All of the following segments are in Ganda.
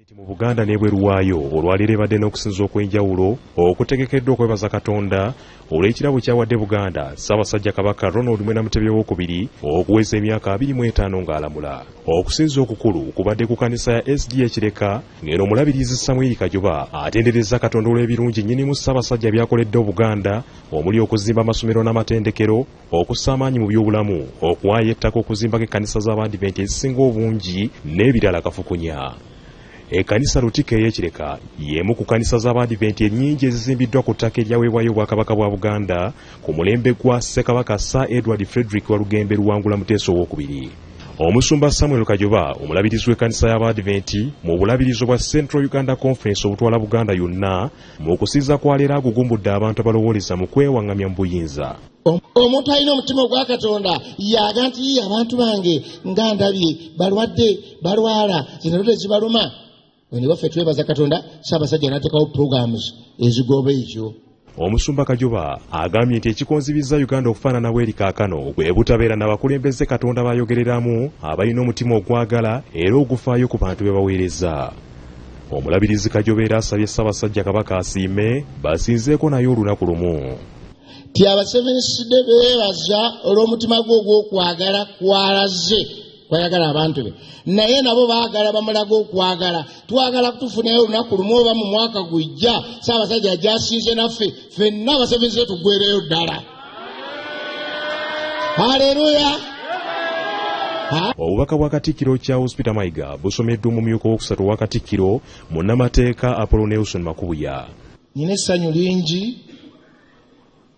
Mu Buganda n'ebweru waayo olwaleero ebadde n'okusinza okw'enjawulo okutegekeddwa okwebaza Katonda olw'ekirabo kyawadde Buganda Ssaabasajja Kabaka Ronald Mwenda Mutebi II okuweza emyaka 25 ng'alamula. Okusinza okukulu kubadde ku kkanisa ya SDA Kireka ng'eno omulabirizi Samuel Kajoba atenderezza Katonda olw'ebirungi nnyinimu Ssaabasajja byakoledde Buganda omuli okuzimba amasomero n'amatendekero, okussa amaanyi mu by'obulamu, okuwaayo ettaka okuzimbako ekkanisa z'Abadiventi ezisinga obungi n'ebirala kafukunya. Ekkanisa Lutika ey'Ekireka y'emu ku kkanisa z'Abadiventi ennyingi ezizimbiddwa ku ttaka eryaweebwayo Obwakabaka bwa Buganda ku mulembe gwa Ssekabaka Sir Edward Frederick Walugembe Luwangula Muteesa II. Omusumba Samuel Kajoba omulabirizi w'ekkanisa y'Abadiventi mu bulabirizo bwa Central Uganda Conference obutwala Buganda yonna mu kusinza kwa leero agugumbudde abantu abalowooleza mu kwewaŋŋamya mu buyinza. Omuntu alina omutima ogwa Katonda yaga nti abantu bange nga ndabye balwadde balwala zino zibaluma. When you twebaza Katonda Ssaabasajja n'ateekawo programs ezigoba ekyo. Omusumba Kajoba agambye nti ekikonzibizza Uganda okufaanana bw'eri kaakano bwe butabeera n'abakulembeze Katonda bayogereramu abalina omutima ogwagala era ogufaayo ku bantu be baweereza. Omulabirizi Kajoba era asabye Ssaabasajja Kabaka asiime basinzeeko naye olunaku lumu. Ti abasevensidde beebaza olw'omutima gwe ogw'okwagala kwalaze kwayagala abantu be naye nabo baagala bamulaga okwagala twagala kutufunayo olunaku lumu oba mu mwaka gujja Ssaabasajja gy'asinze naffe ffenna abasevenze tuggwereyo ddala. Haleluya. Obubaka bwa Katikkiro Charles Peter Mayiga busomeddwa omumyuka owokusatu wa Katikkiro munnamateeka Apollo Nelson Makubuya. Nina essanyu lingi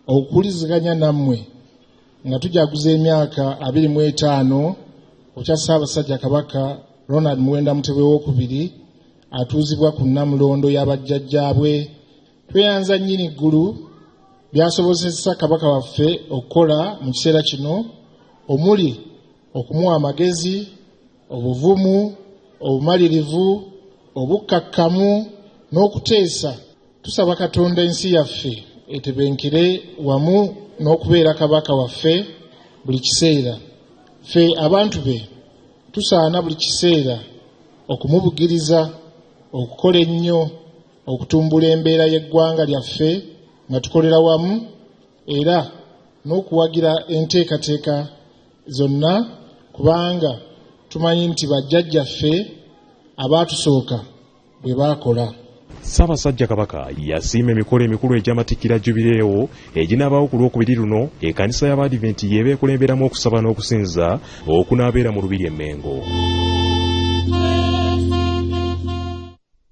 okukuliziganya nammwe nga tujaguza emyaka 25 okya Ssaabasajja Kabaka Ronald Mwenda Mutebi II atuuzibwa ku Namulondo y'abajjajjaabwe. Tweyanza nnyini ggulu byasobozesa Kabaka waffe okukola mu kiseera kino omuli okumuwa amagezi, obuvumu, obumalirivu, obukkakkamu n'okuteesa. Tusaba Katonda ensi yaffe etebenkere wamu n'okubeera Kabaka waffe buli kiseera. Ffe abantu be tusaana buli kiseera okumubugiriza okukola ennyo okutumbula embeera y'eggwanga lyaffe nga tukolera wamu era n'okuwagira enteekateeka zonna kubanga tumanyi nti bajjajjaffe abaatusooka bwe baakola. Ssaabasajja Kabaka yasiima emikolo emikulu egy'amatikkira Jubileewo eginaabawo ku Lwokubiri luno ekkanisa y'Abadiventi y'eba ekulemberamu okusaba n'okusinza okunaabeera mu Lubiri e Mengo.